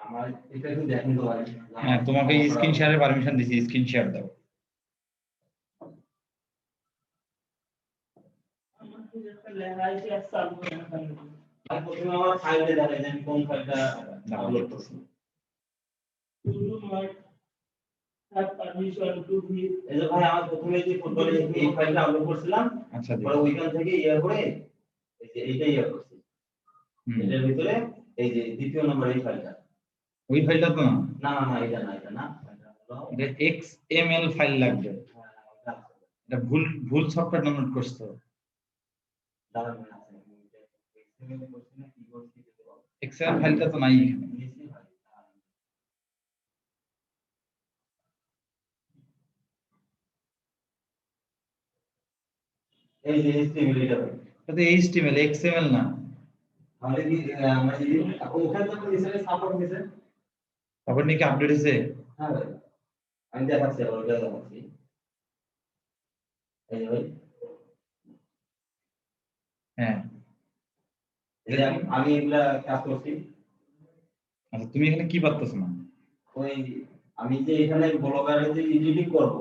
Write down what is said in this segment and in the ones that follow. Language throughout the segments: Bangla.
আমার এটা একটু দেখেন তো ভাই। হ্যাঁ, তোমাকে স্ক্রিন শেয়ারের পারমিশন দিছি, স্ক্রিন শেয়ার দাও। প্রথমে আমার ফাইলটা দেখাই যে আমি কোন ফাইলটা ডাউনলোড করছি। এই যে ভাই আমার প্রথমে যে ফুটবলের এই ফাইলটা আপলোড করছিলাম, আচ্ছা, পরে ওইখান থেকে ইয়া করে এই যে এইটা ইয়া করছি। এটার ভিতরে এই যে দ্বিতীয় নম্বর এই ফাইলটা। ওই ফাইলটা তো না না না এটা না, এটা না, এটা XML ফাইল লাগবে। এটা ভুল সফটওয়্যার ডাউনলোড করছো। XML ফাইলটা তো নাই এখানে। এই যে HTML এটা ভাই। এটা তো HTML, XML না। তাহলে কি মানে ওখানে তো নিচে সাপোর্ট দিছে। তারপর নাকি আপডেট হয়েছে? হ্যাঁ ভাই, আমি দেখাচ্ছি, আবার ওটা দেখাচ্ছি। এই যে ভাই, হ্যাঁ, এই যে আমি এগুলা কাজ করছি। আচ্ছা, তুমি এখানে কি পারতেছো না? ওই আমি যে এখানে ব্লগারে যে এডিটিং করব,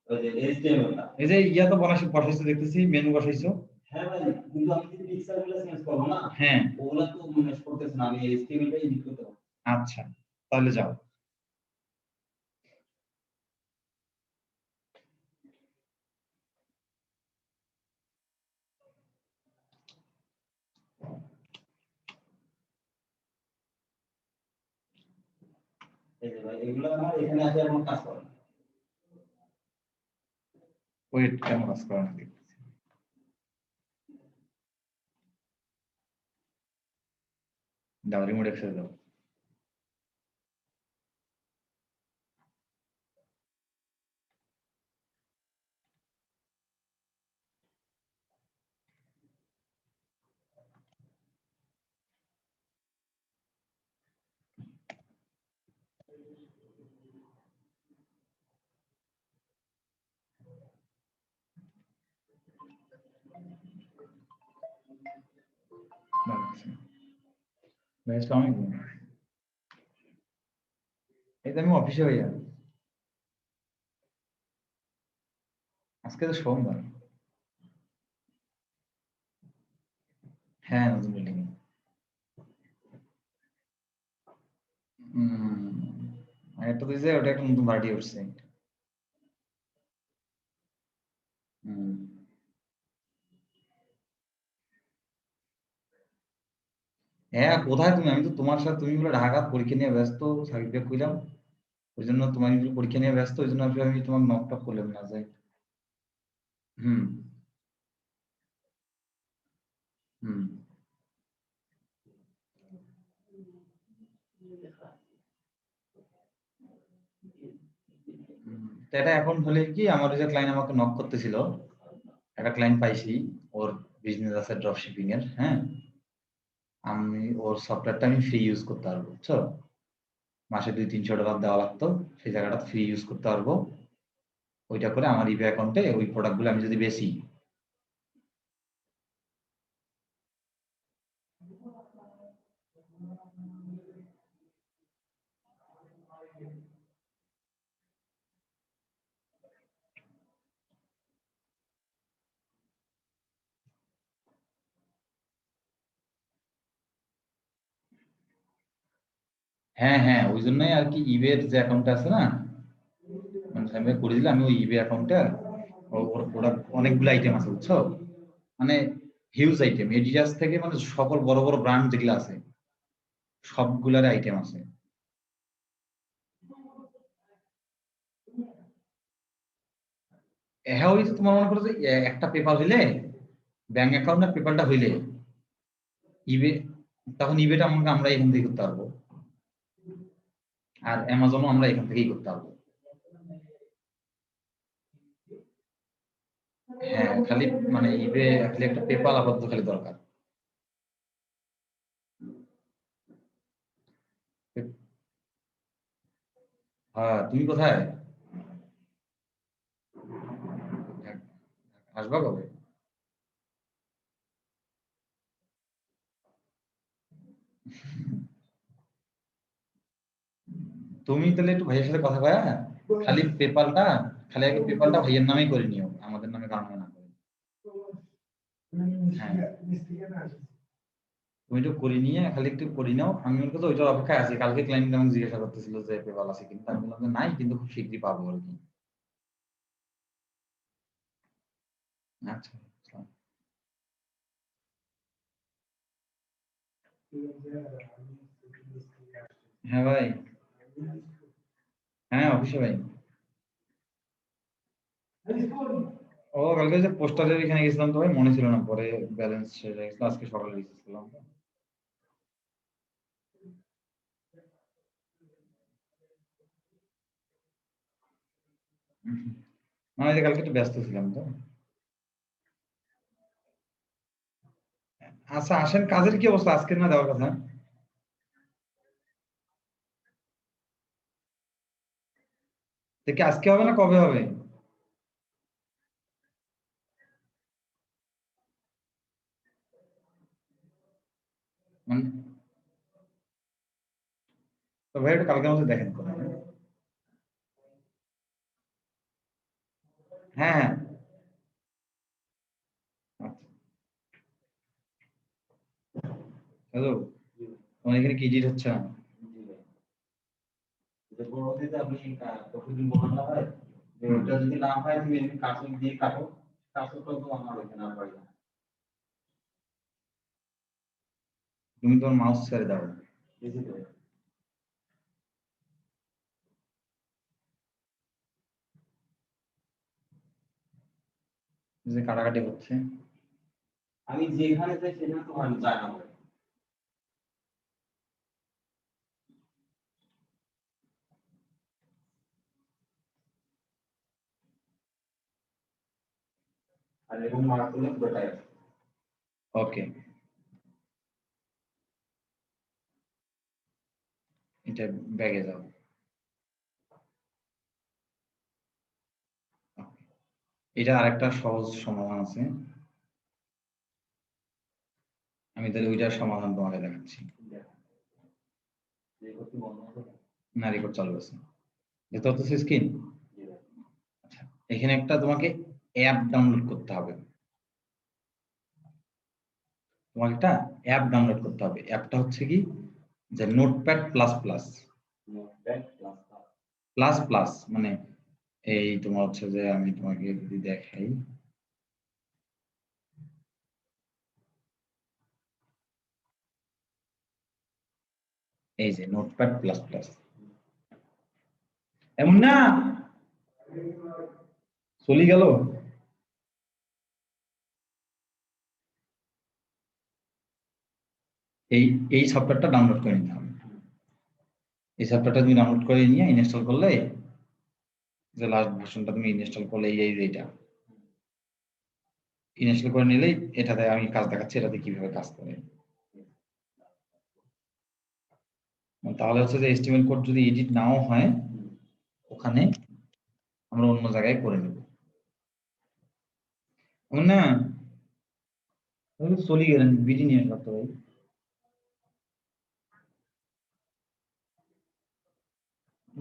ওই যে HTML টা, এই যে ইয়া তো বসাইছো দেখতেছি, মেনু বসাইছো। হ্যাঁ ভাই, কিন্তু আমি যদি পিক্সেলগুলো চেঞ্জ করব না, হ্যাঁ, ওগুলা তো ম্যাচ করতেছ না, আমি HTML টা এডিট করতে পারবো। আচ্ছা, তাহলে যাও। এই যে ভাই, এগুলো আমার এখানে আছে, আমার কাজ করে না। ওয়েট, কেন কাজ করে না দেখতেছি। দাও, রিমোট অ্যাক্সেস দাও। ভাই, আসসালামু আলাইকুম। এই তো আমি অফিসে ভাইয়া। আজকে তো সোমবার। হ্যাঁ, নতুন বিল্ডিং। একটা তো যে ওটা একটা নতুন বাড়ি উঠছে। হ্যাঁ, কোথায় তুমি? আমি তো তোমার সাথে, তুমি বলে ঢাকা পরীক্ষা নিয়ে ব্যস্ত, সার্টিফিকেট কইলাম, ওই জন্য তোমার পরীক্ষা নিয়ে ব্যস্ত, ওই জন্য আসলে আমি তোমার নকটা করলাম না যাই। হুম হুম তো এটা এখন হলে কি, আমার ওই যে ক্লায়েন্ট আমাকে নক করতেছিল, একটা ক্লায়েন্ট পাইছি, ওর বিজনেস আছে ড্রপ শিপিং এর। হ্যাঁ, আমি ওর সফটওয়্যারটা আমি ফ্রি ইউজ করতে পারবো, বুঝছো? মাসে 200-300 টাকা দেওয়া লাগতো, সেই জায়গাটা ফ্রি ইউজ করতে পারবো। ওইটা করে আমার ইবে অ্যাকাউন্টে ওই প্রোডাক্টগুলো আমি যদি বেশি। হ্যাঁ হ্যাঁ, ওই জন্যই আর কি ইবের যে অ্যাকাউন্টটা আছে না, মানে আমি করে দিলে, আমি ওই ইবে অ্যাকাউন্টে ওর প্রোডাক্ট অনেকগুলো আইটেম আছে, বুঝছো? মানে হিউজ আইটেম, এডিডাস থেকে মানে সকল বড় বড় ব্র্যান্ড যেগুলো আছে সবগুলার আইটেম আছে। হ্যাঁ, ওই যে তোমার মনে করো যে একটা পেপাল হইলে, ব্যাংক অ্যাকাউন্ট আর পেপালটা হইলে ইবে, তখন ইবেটা আমরা এখান থেকে করতে পারবো, আর অ্যামাজনও আমরা এখান থেকেই করতে পারবো। হ্যাঁ, খালি মানে ইবে খালি একটা পেপাল আপাতত খালি দরকার। হ্যাঁ, তুমি কোথায় আসবা কবে? তুমি তাহলে একটু ভাইয়ের সাথে কথা কয়া খালি পেপালটা খালি আগে পেপালটা ভাইয়ের নামেই করে নিও, আমাদের নামে কারণে না করে। হ্যাঁ তুমি একটু করে নিয়ে খালি একটু করে নাও, আমি ওর কাছে ওইটার অপেক্ষায় আছি। কালকে ক্লায়েন্ট আমাকে জিজ্ঞাসা করতেছিল যে পেপাল আছে কিন্তু, আমি বললাম যে নাই, কিন্তু খুব শীঘ্রই পাবো আর কি। আচ্ছা হ্যাঁ ভাই, হ্যাঁ অফিসে ভাই। ও কালকে যে পোস্টারের এখানে গেছিলাম তো ভাই, মনে ছিল না, পরে ব্যালেন্স শেষ হয়ে গেছিল, আজকে সকালে রিচার্জ করলাম। মানে যে কালকে একটু ব্যস্ত ছিলাম তো। আচ্ছা আসেন, কাজের কি অবস্থা আজকে না দেওয়ার কথা? দেখি আজকে হবে না কবে হবে? মানে তো ভাই একটু কালকে আমাদের দেখেন করে। হ্যাঁ হ্যাঁ আচ্ছা। হ্যালো, তোমার এখানে কি ডিট হচ্ছে না? যে পরবর্তীতে আপনি প্রতিদিন বলানো হয় যে ওটা যদি না হয় তুমি এমনি কাঁচি দিয়ে কাটো, কাঁচটা তো আমার এখানে আর পাই না। তুমি তোমার মাউস ছেড়ে দাও। বুঝলি তো? যে কাটাকাটি হচ্ছে। আমি যেখানে যাই সেখানে তো আমি যায় না ভাই। আর এরকম মার্ক করলে পুরোটাই আছে। ওকে, এটা ব্যাগে যাও। এটা আরেকটা সহজ সমাধান আছে, আমি তাহলে ওইটার সমাধান তোমাকে দেখাচ্ছি। না রেকর্ড চালু আছে, দেখতে পাচ্ছ স্ক্রিন? আচ্ছা, এখানে একটা তোমাকে অ্যাপ ডাউনলোড করতে হবে। তোমাকে একটা অ্যাপ ডাউনলোড করতে হবে। অ্যাপটা হচ্ছে কি, যে notepad plus plus. Plus plus মানে এই তোমার হচ্ছে যে, আমি তোমাকে যদি দেখাই, এই যে নোটপ্যাড প্লাস প্লাস। এমন না চলে গেল। এই এই সফটওয়্যারটা ডাউনলোড করে নিতে হবে। এই সফটওয়্যারটা তুমি ডাউনলোড করে নিয়ে ইনস্টল করলে, যে লাস্ট ভার্সনটা তুমি ইনস্টল করলে এইটা ইনস্টল করে নিলেই এটাতে আমি কাজ দেখাচ্ছি, এটাতে কিভাবে কাজ করে। তাহলে হচ্ছে যে এইচটিএমএল কোড যদি এডিট নাও হয়, ওখানে আমরা অন্য জায়গায় করে নেব। না চলে গেলেন, বিডি নিয়ে আসলাম তো ভাই।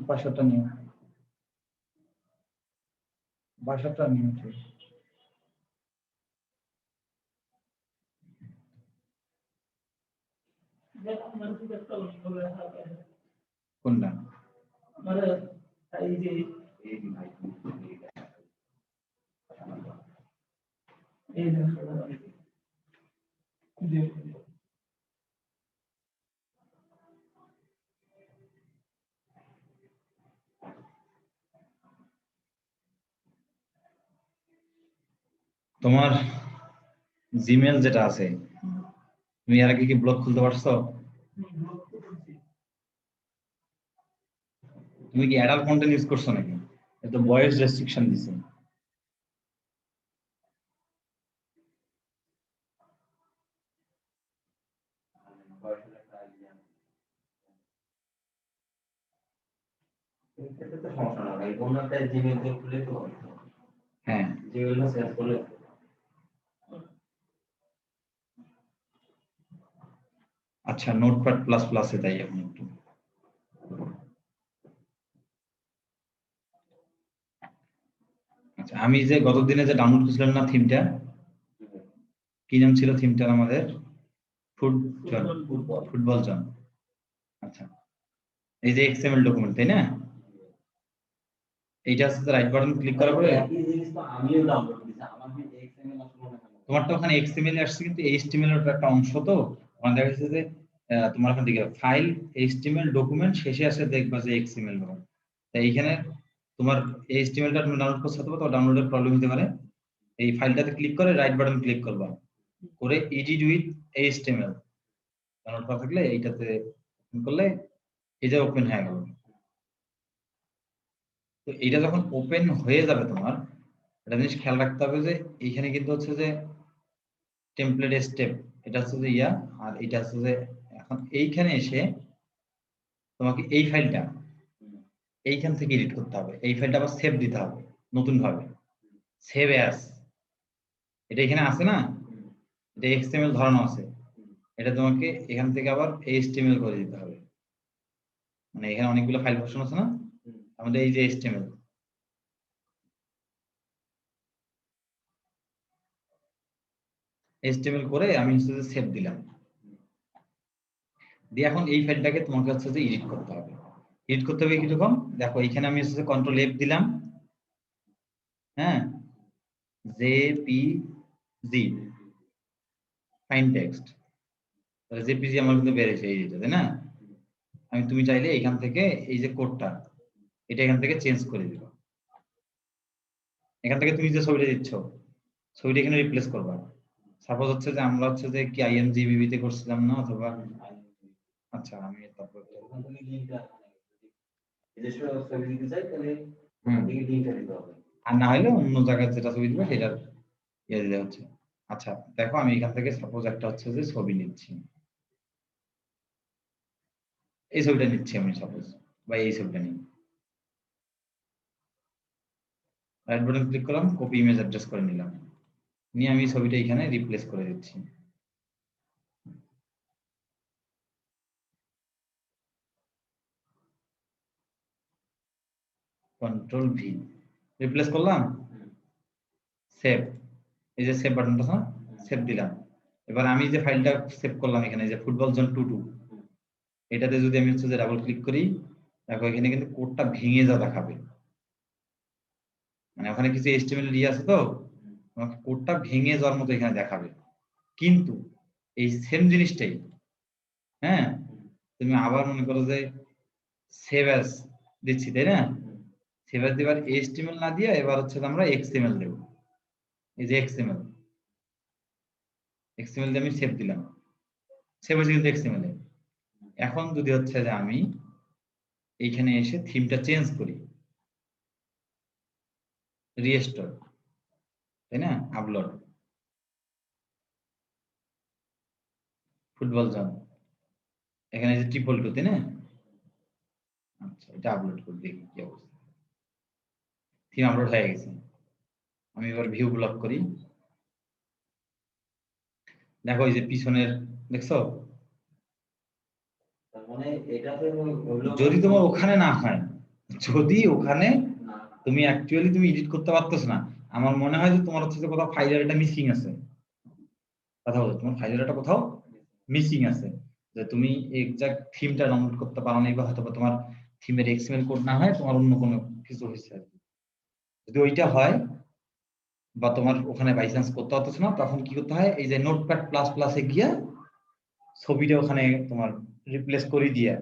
পাঁচশোটা নিয়ে, বাসাটা নিয়ে কোনটা? তোমার জিমেল যেটা আছে, তুমি এর আগে কি ব্লগ খুলতে পারছো? তুমি কি অ্যাডাল্ট কন্টেন্ট ইউজ করছো নাকি? এটা ভয়েস রেস্ট্রিকশন দিছে। এতে তো সমস্যা না ভাই, অন্য একটা জিমেল দিয়ে খুলে তো হবে। হ্যাঁ জিমেলটা সেভ করলে আচ্ছা, নোটপ্যাড প্লাস প্লাসে তাই এখন একটু আচ্ছা, আমি যে গত দিনে যে ডাউনলোড করছিলাম না থিমটা, কি নাম ছিল থিমটার আমাদের? ফুটবল জন। আচ্ছা, এই যে এক্সএমএল ডকুমেন্ট, তাই না? এইটা হচ্ছে রাইট বাটন ক্লিক করার পরে একই জিনিস তো আমিও ডাউনলোড করেছি, আমার কি এক্সএমএল আসলে মনে হয় না। তোমারটা ওখানে এক্সএমএল আসছে, কিন্তু এইচটিএমএল এর একটা অংশ, তো ওখানে দেখা যাচ্ছে যে তোমার ওখান থেকে ফাইল এইচটিএমএল ডকুমেন্ট শেষে আসে দেখবা যে এক্সএমএল ডকুমেন্ট। তাই এইখানে তোমার এইচটিএমএলটা তুমি ডাউনলোড করতে হবে, তো ডাউনলোডের প্রবলেম হতে পারে। এই ফাইলটাতে ক্লিক করে রাইট বাটন ক্লিক করবা, করে এডিট উইথ এইচটিএমএল ডাউনলোড করা থাকলে এইটাতে ওপেন করলে এই যে ওপেন হয়ে গেল। তো এইটা যখন ওপেন হয়ে যাবে তোমার, একটা জিনিস খেয়াল রাখতে হবে যে এইখানে কিন্তু হচ্ছে যে টেমপ্লেট স্টেপ, এটা হচ্ছে যে ইয়া, আর এটা হচ্ছে যে এখন এইখানে এসে তোমাকে এই ফাইলটা এইখান থেকে এডিট করতে হবে। এই ফাইলটা আবার সেভ দিতে হবে নতুন ভাবে, সেভ অ্যাজ। এটা এখানে আছে না, এটা এক্সএমএল ধরানো আছে, এটা তোমাকে এখান থেকে আবার এইচটিএমএল করে দিতে হবে। মানে এখানে অনেকগুলো ফাইল ভার্সন আছে না, আমাদের এই যে এইচটিএমএল, এইচটিএমএল করে আমি হচ্ছে যে সেভ দিলাম, দিয়ে এখন এই ফাইলটাকে তোমাকে হচ্ছে যে এডিট করতে হবে। এডিট করতে হবে কিরকম, দেখো এখানে আমি হচ্ছে কন্ট্রোল এফ দিলাম, হ্যাঁ, জেপিজি ফাইন টেক্সট, তাহলে জেপিজি আমার কিন্তু বেড়েছে এই যেটা, তাই না? তুমি চাইলে এখান থেকে এই যে কোডটা, এটা এখান থেকে চেঞ্জ করে দিবা। এখান থেকে তুমি যে ছবিটা দিচ্ছ, ছবিটা এখানে রিপ্লেস করবা। সাপোজ হচ্ছে যে আমরা হচ্ছে যে কি আইএমজিবিবি তে করছিলাম না, অথবা আচ্ছা আমি তারপর ওখান থেকে লিংকটা এই যে ছবি দিতে চাই তাহলে হুম, ওখান থেকে লিংকটা দিতে হবে। আর না হলে অন্য জায়গায় যেটা ছবি দিবে সেটা ইয়ে দিলে হচ্ছে। আচ্ছা দেখো, আমি এখান থেকে সাপোজ একটা হচ্ছে যে ছবি নিচ্ছি, এই ছবিটা নিচ্ছি আমি সাপোজ, বা এই ছবিটা নিই, রাইট বাটন ক্লিক করলাম, কপি ইমেজ অ্যাড্রেস করে নিলাম, নিয়ে আমি ছবিটা এখানে রিপ্লেস করে দিচ্ছি। কন্ট্রোল ভি, রিপ্লেস করলাম, সেভ, এই যে সেভ বাটনটা আছে, সেভ দিলাম। এবার আমি যে ফাইলটা সেভ করলাম এখানে, যে ফুটবল জোন 22, এটাতে যদি আমি হচ্ছে যে ডাবল ক্লিক করি, দেখো এখানে কিন্তু কোডটা ভেঙে যা দেখাবে, মানে ওখানে কিছু এইচটিএমএল দিয়ে আছে, তো তোমাকে কোডটা ভেঙে যাওয়ার মতো এখানে দেখাবে। কিন্তু এই সেম জিনিসটাই, হ্যাঁ, তুমি আবার মনে করো যে সেভ অ্যাজ দিচ্ছি, তাই না? সেভ অ্যাজ দিবার এইচটিএমএল না দিয়ে এবার হচ্ছে আমরা এক্সএমএল দেব। এই যে এক্সএমএল, এক্সএমএল দিয়ে আমি সেভ দিলাম, সেভ হয়েছে কিন্তু এক্সএমএল এ। এখন যদি হচ্ছে যে আমি এইখানে এসে থিমটা চেঞ্জ করি, রিস্টোর, তাই না, আপলোড, ফুটবল জোন, এখানে যে 222, তাই না? আচ্ছা, এটা আপলোড করে দেখি কি অবস্থা। থিম আপলোড হয়ে গেছে। আমি এবার ভিউ ব্লক করি, দেখো এই যে পিছনের, দেখছো? তার মানে এটাতে হলো যদি তোমার ওখানে না হয়, যদি ওখানে না তুমি অ্যাকচুয়ালি তুমি এডিট করতে পারতেছ না, আমার মনে হয় যে তোমার হচ্ছে যে কোথাও ফাইলের একটা মিসিং আছে। কথা বলো, তোমার ফাইলের একটা কোথাও মিসিং আছে, যে তুমি এক্সাক্ট থিমটা ডাউনলোড করতে পারো নাই, বা হয়তো বা তোমার থিমের এক্সএমএল কোড না হয়, তোমার অন্য কোনো কিছু হয়েছে আর কি। যদি ওইটা হয়, বা তোমার ওখানে বাই চান্স করতে পারতেছ না, তখন কি করতে হয়, এই যে নোটপ্যাড প্লাস প্লাসে গিয়া ছবিটা ওখানে তোমার রিপ্লেস করে দিয়ে,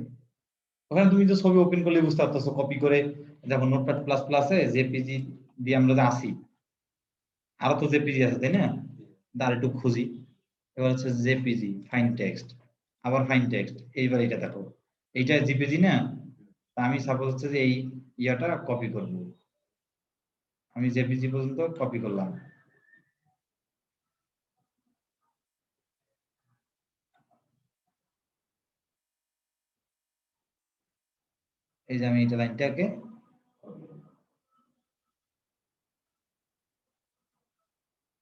ওখানে তুমি যে ছবি ওপেন করলে বুঝতে পারতেছো, কপি করে দেখো নোটপ্যাড প্লাস প্লাসে জেপিজি দিয়ে আমরা যে আসি, আরো তো জেপিজি আছে, তাই না? তার একটু খুঁজি, এবার হচ্ছে জেপিজি ফাইন টেক্সট, আবার ফাইন টেক্সট, এইবার এটা দেখো, এইটা জেপিজি না? তা আমি সাপোজ হচ্ছে যে এই ইয়াটা কপি করব, আমি জেপিজি পর্যন্ত কপি করলাম, এই যে আমি এটা লাইনটাকে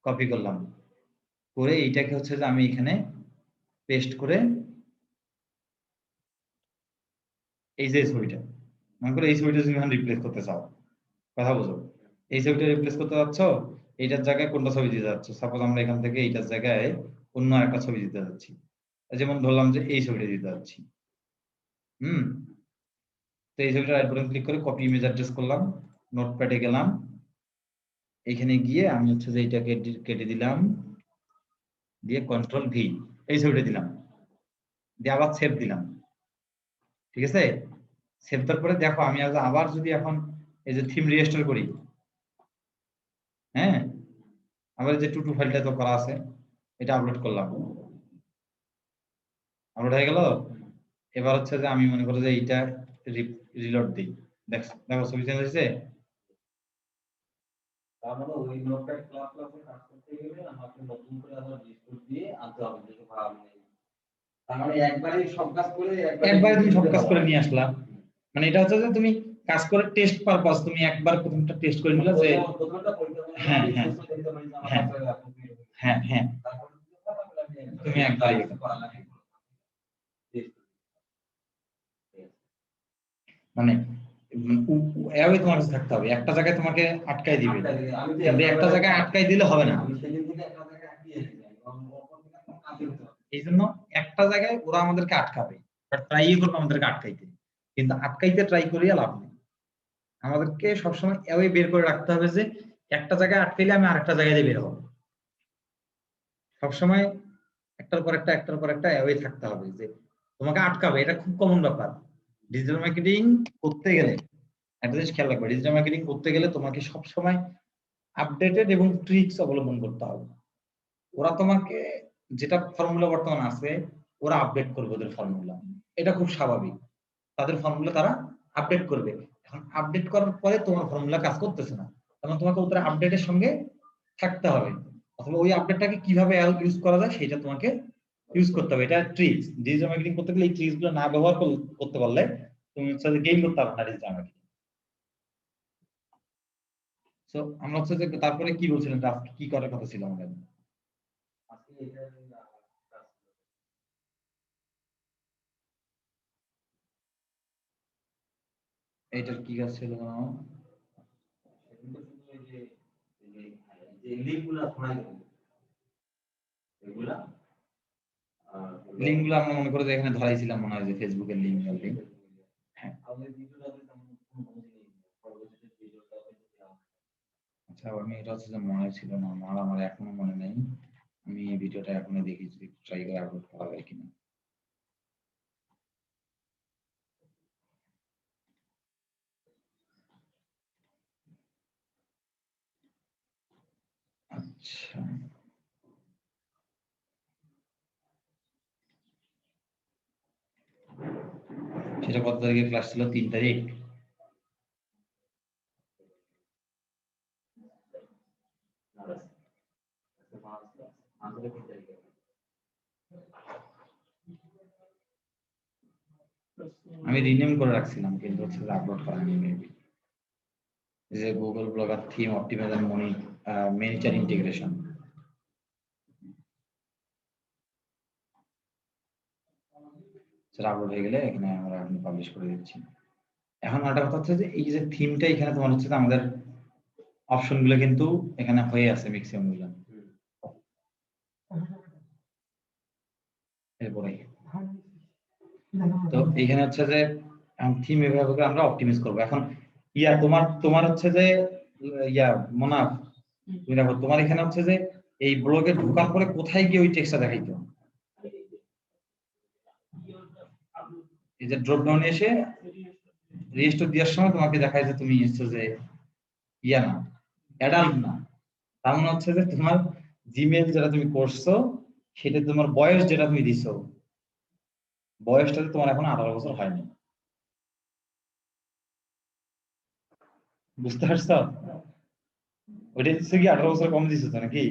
কপি করলাম, করে এইটাকে হচ্ছে যে আমি এখানে পেস্ট করে, এই যে ছবিটা, মনে করো এই ছবিটা তুমি এখন রিপ্লেস করতে চাও, কথা বোঝো, এই ছবিটা রিপ্লেস করতে যাচ্ছ, এইটার জায়গায় কোনটা ছবি দিতে যাচ্ছ? সাপোজ আমরা এখান থেকে এইটার জায়গায় অন্য একটা ছবি দিতে যাচ্ছি, যেমন ধরলাম যে এই ছবিটা দিতে যাচ্ছি। তো এই ছবিটা রাইট বাটন ক্লিক করে কপি ইমেজ অ্যাড্রেস করলাম, নোটপ্যাডে গেলাম, এখানে গিয়ে আমি হচ্ছে যে এইটাকে কেটে দিলাম, দিয়ে কন্ট্রোল ভি, এই ছবিটা দিলাম, দিয়ে আবার সেভ দিলাম। ঠিক আছে, সেভ দেওয়ার পরে দেখো আমি আবার যদি এখন এই যে থিম রেজিস্টার করি, হ্যাঁ, আবার যে টুটু ফাইলটা তো করা আছে, এটা আপলোড করলাম, আপলোড হয়ে গেল। এবার হচ্ছে যে আমি মনে করি যে এইটা রিলোড দিই, দেখো ছবি চেঞ্জ হয়েছে। তার মানে ওই নোটপ্যাড ক্লাসে কাজ করতে গেলে আমাকে নতুন করে আবার রিস্টোর দিয়ে আনতে হবে, দেখে ভালো। তার মানে একবারই সব কাজ করে একবারে তুমি সব কাজ করে নিয়ে আসলা, মানে এটা হচ্ছে যে তুমি কাজ করে টেস্ট পারপাস, তুমি একবার প্রথমটা টেস্ট করে নিলা যে হ্যাঁ হ্যাঁ হ্যাঁ হ্যাঁ তুমি একবারই মানে এভাবে তোমার কাছে থাকতে হবে, একটা জায়গায় তোমাকে আটকাই দিবে, একটা জায়গায় আটকাই দিলে হবে না। এই জন্য একটা জায়গায় ওরা আমাদেরকে আটকাবে, ট্রাই করবে আমাদেরকে আটকাইতে, কিন্তু আটকাইতে ট্রাই করিয়া লাভ নেই। আমাদেরকে সবসময় এভাবে বের করে রাখতে হবে যে একটা জায়গায় আটকাইলে আমি আরেকটা জায়গায় বের হবো। সবসময় একটার পর একটা একটার পর একটা এভাবে থাকতে হবে যে তোমাকে আটকাবে, এটা খুব কমন ব্যাপার। ডিজিটাল মার্কেটিং করতে গেলে একটা জিনিস খেয়াল রাখবে, ডিজিটাল মার্কেটিং করতে গেলে তোমাকে সবসময় আপডেটেড এবং ট্রিক্স অবলম্বন করতে হবে। ওরা তোমাকে যেটা ফর্মুলা বর্তমান আছে ওরা আপডেট করবে ওদের ফর্মুলা, এটা খুব স্বাভাবিক, তাদের ফর্মুলা তারা আপডেট করবে। এখন আপডেট করার পরে তোমার ফর্মুলা কাজ করতেছে না, তখন তোমাকে ওদের আপডেটের সঙ্গে থাকতে হবে, অথবা ওই আপডেটটাকে কিভাবে ইউজ করা যায় সেটা তোমাকে ইউজ করতে হবে। এটা ট্রিক্স, ডিজিটাল মার্কেটিং করতে গেলে এই ট্রিক্স গুলো না ব্যবহার করতে পারলে তুমি হচ্ছে গেইন করতে পারবে না ডিজিটাল মার্কেটিং। সো আমরা হচ্ছে যে তারপরে কি বলছিলেন, কি করার কথা ছিল আমাদের? এইটার কি কাজ ছিল? লিঙ্কগুলো আমরা মনে করে এখানে ধরাইছিলাম মনে হয় যে ফেসবুকের লিঙ্ক। হ্যাঁ আচ্ছা, আমি এটা হচ্ছে যে মনে ছিল না আমার এখনো মনে নেই, আমি এই ভিডিওটা এখনো দেখি যদি ট্রাই করে আপলোড করা যায় কিনা। আচ্ছা সেটা কত তারিখে ক্লাস ছিল? 3 তারিখ। আমি রিনেম করে রাখছিলাম কিন্তু হচ্ছে আপলোড করা হয়নি মেবি। যে Google blogger theme optimiser monitor integration, সেটা আপলোড হয়ে গেলে এখানে আমরা এখন পাবলিশ করে দিচ্ছি। এখন একটা কথা হচ্ছে যে এই যে থিমটা এখানে তোমার হচ্ছে আমাদের অপশন গুলো কিন্তু এখানে হয়ে আছে ম্যাক্সিমাম গুলো। এরপরে তো এখানে হচ্ছে যে থিম এভাবে করে আমরা অপটিমাইজ করব। এখন তোমার হচ্ছে যে মোনাফ, তুমি দেখো তোমার এখানে হচ্ছে যে এই ব্লগে ঢোকার পরে কোথায় গিয়ে ওই টেক্সটটা দেখাইতো, এই যে ড্রপ ডাউনে এসে রেজিস্টার দেওয়ার সময় তোমাকে দেখায় যে তুমি হচ্ছে যে না অ্যাডাল্ট না, তার মানে হচ্ছে যে তোমার জিমেইল যেটা তুমি করছো সেটা তোমার বয়স যেটা তুমি দিছো বয়সটা তোমার এখন 18 বছর হয়নি। বুঝতে পারছো? ওইটা হচ্ছে কি 18 বছর কম দিছো তো নাকি,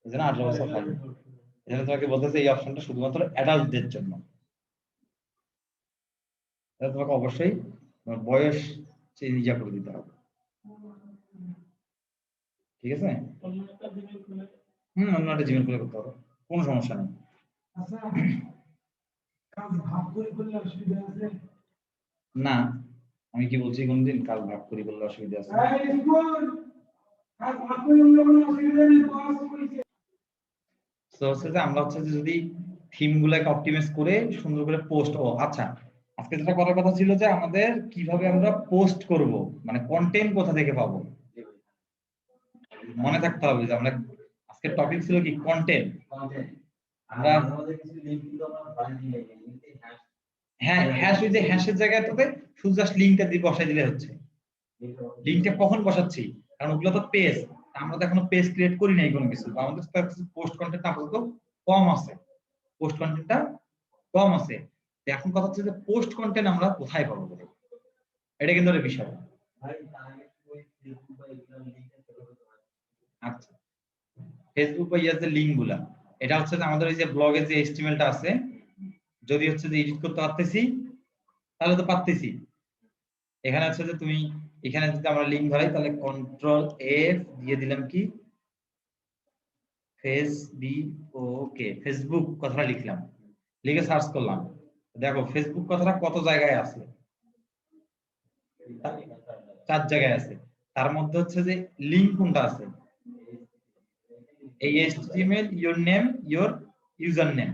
এই জন্য 18 বছর হয়নি। এই জন্য তোমাকে বলতেছে এই অপশনটা শুধুমাত্র অ্যাডাল্টদের জন্য। তোমাকে অবশ্যই তোমার বয়স চেঞ্জ করে দিতে হবে, ঠিক আছে? অন্য একটা জিমেল করে করতে হবে, কোনো সমস্যা নেই। না আমি কি বলছি কোনদিন কাল ভাগ করি বললে অসুবিধা আছে? তো হচ্ছে যে আমরা হচ্ছে যে যদি থিম গুলাকে অপটিমাইজ করে সুন্দর করে পোস্ট, ও আচ্ছা আজকে যেটা করার কথা ছিল যে আমাদের কিভাবে আমরা পোস্ট করব, মানে কন্টেন্ট কোথা থেকে পাবো মনে থাকতে হবে যে আমরা আজকের টপিক ছিল কি কন্টেন্ট। আমরা হ্যাঁ হ্যাশ, ওই যে হ্যাশের জায়গায় তোকে শুধু জাস্ট লিংকটা দিয়ে বসাই দিলে হচ্ছে। লিংকটা কখন বসাচ্ছি, কারণ ওগুলো তো পেজ, আমরা তো এখনো পেজ ক্রিয়েট করি নাই কোনো কিছু, আমাদের পোস্ট কন্টেন্ট আপাতত কম আছে, পোস্ট কন্টেন্টটা কম আছে। এখন কথা হচ্ছে যে পোস্ট কন্টেন্ট আমরা কোথায় পাবো, এটা কিন্তু একটা বিষয়। আচ্ছা, ফেসবুক বা ইয়ার যে লিংক গুলা, এটা হচ্ছে যে আমাদের এই যে ব্লগের যে এচটিএমএলটা আছে, যদি হচ্ছে যে এডিট করতে পারতেছি তাহলে তো পারতেছি। এখানে হচ্ছে যে তুমি এখানে যদি আমরা লিংক ধরাই তাহলে কন্ট্রোল এফ দিয়ে দিলাম কি ফেসবুক কথাটা লিখলাম, লিখে সার্চ করলাম, দেখো ফেসবুক কথাটা কত জায়গায় আছে, 4 জায়গায় আছে। তার মধ্যে হচ্ছে যে লিংক কোনটা আছে, এই HTML your name your user name.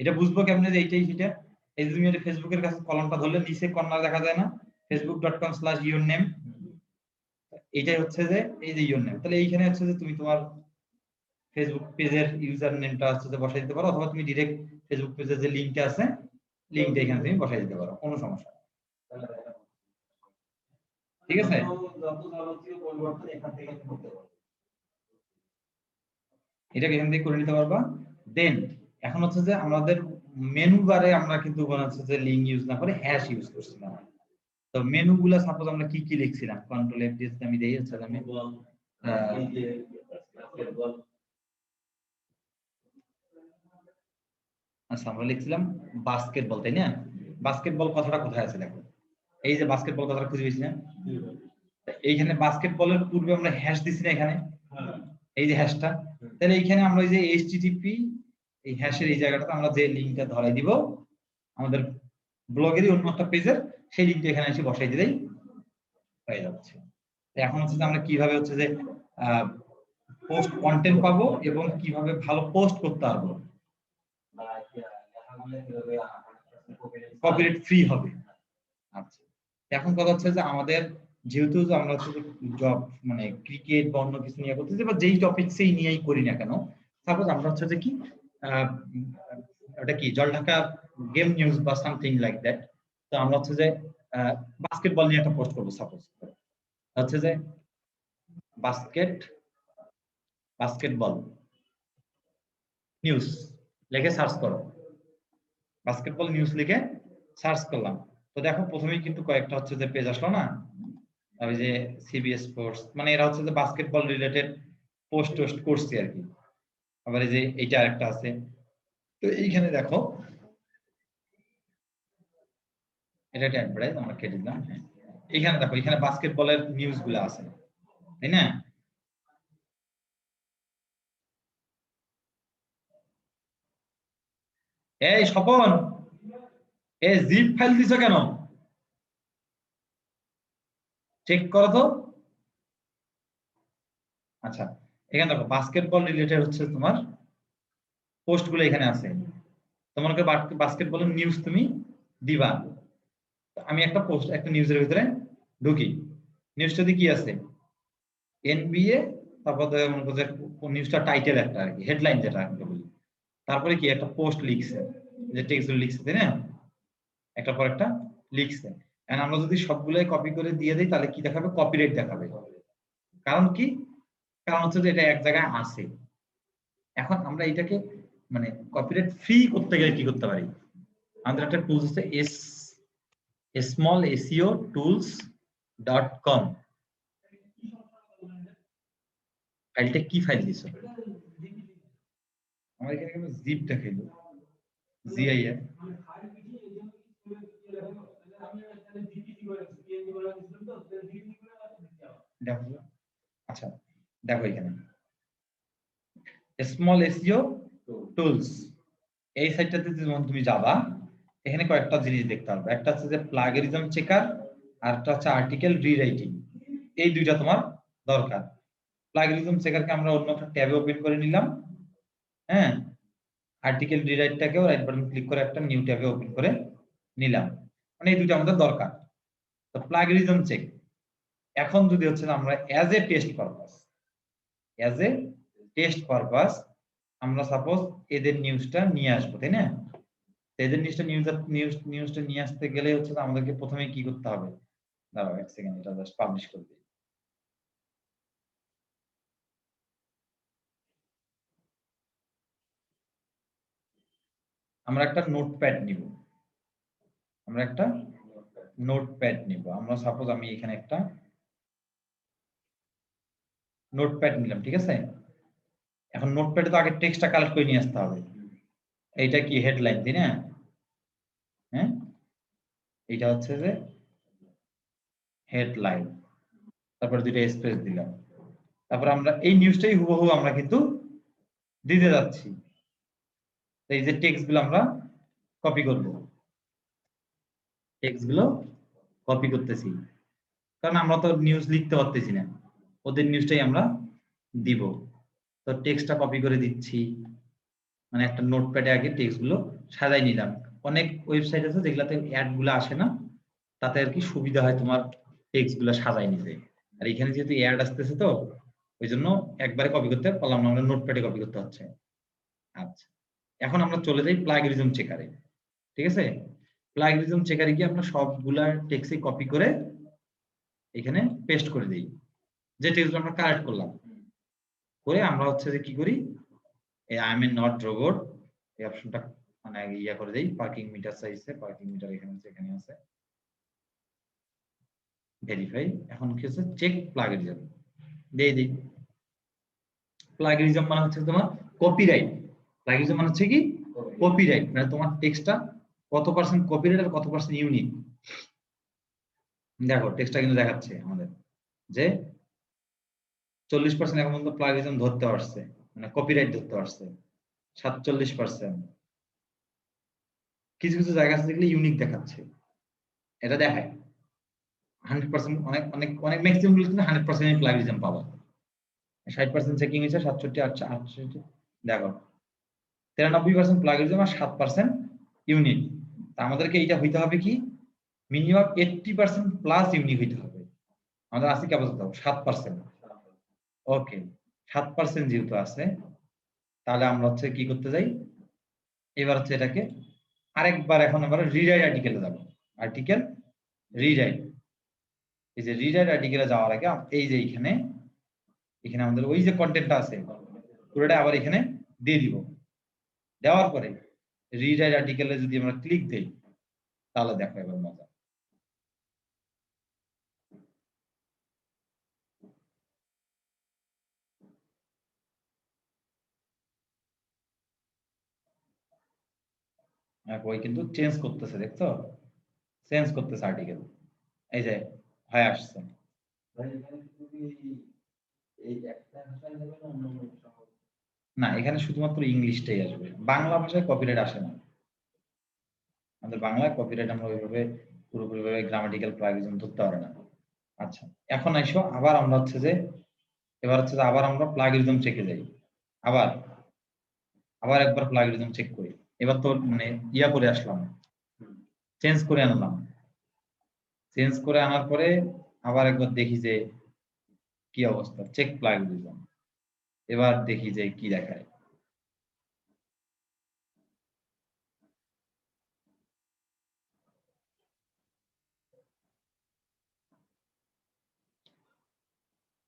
এটা বুঝবো কেমনে যে এইটাই সেটা? এই যে তুমি ফেসবুকের কাছে কলমটা ধরলে নিচে কর্নার দেখা যায় না, facebook.com/yourname, এটাই হচ্ছে যে এই যে ইওর নেম। তাহলে এইখানে হচ্ছে যে তুমি তোমার ফেসবুক পেজের ইউজার নেমটা হচ্ছে যে বসাই দিতে পারো, অথবা তুমি ডাইরেক্ট ফেসবুক পেজের যে লিংকটা আছে লিংকটা এখানে তুমি বসাই দিতে পারো, কোনো সমস্যা নেই। ঠিক আছে, এটা এখান থেকে করে নিতে পারবা। দেন এখন হচ্ছে যে আমাদের মেনু বারে আমরা কিন্তু হচ্ছে যে লিংক ইউজ না করে হ্যাশ ইউজ করছিলাম। তো মেনু গুলা সাপোজ আমরা কি কি লিখছিলাম, কন্ট্রোল এফ দিয়ে আমি দেই হচ্ছে আমি আচ্ছা আমরা লিখছিলাম বাস্কেটবল, তাই না? বাস্কেটবল কথাটা কোথায় আছে দেখো, এই যে বাস্কেটবল কথাটা খুঁজে পেয়েছি না, এইখানে বাস্কেটবলের পূর্বে আমরা হ্যাশ দিছি না এখানে, এই যে হ্যাশটা, তাহলে এইখানে আমরা এই যে এইচটিটিপি এই হ্যাশের এই জায়গাটাতে আমরা যে লিংকটা ধরাই দিব আমাদের ব্লগেরই অন্য একটা পেজের, সেই লিংকটা এখানে এসে বসাই দিলেই হয়ে যাচ্ছে। এখন হচ্ছে যে আমরা কিভাবে হচ্ছে যে পোস্ট কন্টেন্ট পাবো এবং কিভাবে ভালো পোস্ট করতে পারবো, কপিরাইট ফ্রি হবে। আচ্ছা, এখন কথা হচ্ছে যে আমাদের যেহেতু আমরা জব মানে ক্রিকেট বা অন্য কিছু নিয়ে করতেছি বা যেই টপিকসেই নিয়েই করি না কেন, সাপোজ আমরা হচ্ছে যে কি ওটা কি জলঢাকা গেম নিউজ বা সামথিং লাইক দ্যাট, তো আমরা হচ্ছে যে বাস্কেটবল নিয়ে একটা পোস্ট করবো, সাপোজ হচ্ছে যে বাস্কেটবল নিউজ লিখে সার্চ করো, বাস্কেটবল নিউজ লিখে সার্চ করলাম, তো দেখো প্রথমেই কিন্তু কয়েকটা হচ্ছে যে পেজ আসলো না, ওই যে সিবিএস স্পোর্টস, মানে এরা হচ্ছে যে বাস্কেটবল রিলেটেড পোস্ট করছে আর কি। আবার এই যে এইটা আরেকটা আছে, তো এইখানে দেখো এটা একটা অ্যাডভার্টাইজ আমরা কেটে দিলাম, এইখানে দেখো এখানে বাস্কেটবলের নিউজ গুলো আছে, তাই না? এই স্বপন, এই জিপ ফাইল দিছো কেন, চেক করো তো। আচ্ছা, এখানে দেখো বাস্কেটবল রিলেটেড হচ্ছে তোমার পোস্ট গুলো এখানে আছে, তোমাকে বাস্কেটবলের নিউজ তুমি দিবা। আমি একটা পোস্ট একটা নিউজের ভিতরে ঢুকি, নিউজটাতে কি আছে, এনবিএ, তারপর নিউজটা টাইটেল একটা আর কি, হেডলাইন যেটা বলি, তারপরে কি একটা পোস্ট লিখছে, যে টেক্সট লিখছে, তাই না? একটা পর একটা লিখছে। এন্ড আমরা যদি সবগুলাই কপি করে দিয়ে দিই তাহলে কি দেখাবে, কপিরাইট দেখাবে। কারণ কি, কারণ হচ্ছে যে এটা এক জায়গায় আছে। এখন আমরা এটাকে মানে কপিরাইট ফ্রি করতে গেলে কি করতে পারি, আমাদের একটা টুলস আছে smallseotools.com, ফাইলটা কি ফাইল দিছো, আমার এখানে কেন জিপ দেখাইলো, জিআইএফ, দেখো। আচ্ছা দেখো এখানে স্মল এসইও টুলস, এই সাইটটাতে যখন তুমি যাবা এখানে কয়েকটা জিনিস দেখতে পারবে, একটা হচ্ছে যে প্লাগেরিজম চেকার, আর একটা হচ্ছে আর্টিকেল রিরাইটিং, এই দুইটা তোমার দরকার। প্লাগরিজম চেকারকে আমরা অন্য একটা ট্যাবে ওপেন করে নিলাম, হ্যাঁ, আর্টিকেল রিরাইটটাকেও রাইট বাটন ক্লিক করে একটা নিউ ট্যাবে ওপেন করে নিলাম, মানে এই দুইটা আমাদের দরকার। তো প্লাগরিজম চেক এখন যদি হচ্ছে আমরা অ্যাজ এ টেস্ট পারপাস আমরা সাপোজ এদের নিউজটা নিয়ে আসবো, তাই না? এদের নিউজটা নিয়ে আসতে গেলে হচ্ছে আমাদেরকে প্রথমে কি করতে হবে, দাঁড়াও এক সেকেন্ড, এটা জাস্ট পাবলিশ করে দিই। আমরা একটা নোটপ্যাড নিব, আমরা সাপোজ আমি এখানে একটা নোটপ্যাড নিলাম, ঠিক আছে? এখন নোটপ্যাডে তো আগে টেক্সটটা কালেক্ট করে নিয়ে আসতে হবে। এইটা কি হেডলাইন, তাই না? হ্যাঁ, এইটা হচ্ছে যে হেডলাইন, তারপর দুইটা স্পেস দিলাম, তারপর আমরা এই নিউজটাই হুবহু আমরা কিন্তু দিতে যাচ্ছি। এই যে টেক্সট গুলো আমরা কপি করব, টেক্সট গুলো কপি করতেছি, কারণ আমরা তো নিউজ লিখতে পারতেছি না, ওদের নিউজটাই আমরা দিব। তো টেক্সটটা কপি করে দিচ্ছি, মানে একটা নোটপ্যাডে আগে টেক্সট গুলো সাজাই নিলাম। অনেক ওয়েবসাইট আছে যেগুলাতে অ্যাড গুলো আসে না, তাতে আর কি সুবিধা হয় তোমার টেক্সট গুলো সাজাই নিতে। আর এখানে যেহেতু অ্যাড আসতেছে তো ওই জন্য একবারে কপি করতে পারলাম না, আমরা নোটপ্যাডে কপি করতে হচ্ছে। আচ্ছা, এখন আমরা চলে যাই প্লাগরিজম চেকারে, ঠিক আছে? প্লাগরিজম চেকারে গিয়ে আমরা সবগুলা টেক্সটই কপি করে এখানে পেস্ট করে দিই, যে টেক্সটগুলো আমরা কালেক্ট করলাম। করে আমরা হচ্ছে যে কি করি, এই I M A not robot এই অপশনটা মানে ইয়া করে দেই, পার্কিং মিটার সাইজে, পার্কিং মিটার এখানে আছে, এখানে আছে, ভেরিফাই। এখন কি হচ্ছে, চেক প্লাগরিজম দিয়ে দিই। প্লাগরিজম মানে হচ্ছে তোমার কপিরাইট। প্লাগরিজম মানে হচ্ছে কি কপিরাইট, মানে তোমার টেক্সটটা কত পার্সেন্ট কপিরাইট আর কত পার্সেন্ট ইউনিক। দেখো টেক্সটটা কিন্তু দেখাচ্ছে আমাদের যে 40% এখন পর্যন্ত প্লাগরিজম ধরতে পারছে, মানে কপিরাইট ধরতে পারছে 47%। কিছু কিছু জায়গা আছে যেগুলো ইউনিক দেখাচ্ছে, এটা দেখায় 100%, অনেক অনেক অনেক ম্যাক্সিমাম গুলো কিন্তু 100% প্লাগরিজম পাবা। 60% চেকিং হয়েছে, 67, 68, দেখো 93% প্লাগরিজম আর 7% ইউনিক। তা আমাদেরকে এইটা হইতে হবে কি, মিনিমাম 80% প্লাস ইউনিক হইতে হবে। আমাদের আছে কি অবস্থা, 7%। ওকে, 7% যেহেতু আছে তাহলে আমরা হচ্ছে কি করতে যাই, এবার হচ্ছে এটাকে আরেকবার, এখন আমরা রিরাইট আর্টিকেলে যাব। আর্টিকেল রিরাইট, এই যে রিরাইট আর্টিকেলে যাওয়ার আগে এই যে এখানে আমাদের ওই যে কন্টেন্টটা আছে পুরোটা আবার এখানে দিয়ে দিব। দেওয়ার পরে রিরাইট আর্টিকেলে যদি আমরা ক্লিক দেই তাহলে দেখো এবার মজা। ওই কিন্তু চেঞ্জ করতেছে, দেখছো চেঞ্জ করতেছে আর্টিকেল, এই যে হয়ে আসছে। না, এখানে শুধুমাত্র ইংলিশটাই আসবে, বাংলা ভাষায় কপিরাইট আসে না। আমাদের বাংলায় কপিরাইট আমরা ওইভাবে পুরোপুরি ভাবে গ্রামাটিক্যাল প্লাগরিজম ধরতে পারে না। আচ্ছা, এখন আইসো আবার আমরা হচ্ছে যে এবার হচ্ছে যে আবার আমরা প্লাগরিজম চেকে যাই, আবার একবার প্লাগরিজম চেক করি। এবার তো মানে ইয়া করে আসলাম, চেঞ্জ করে আনলাম, চেঞ্জ করে আনার পরে আবার একবার দেখি যে কি অবস্থা, চেক প্লাগরিজম। এবার দেখি যে কি দেখায়।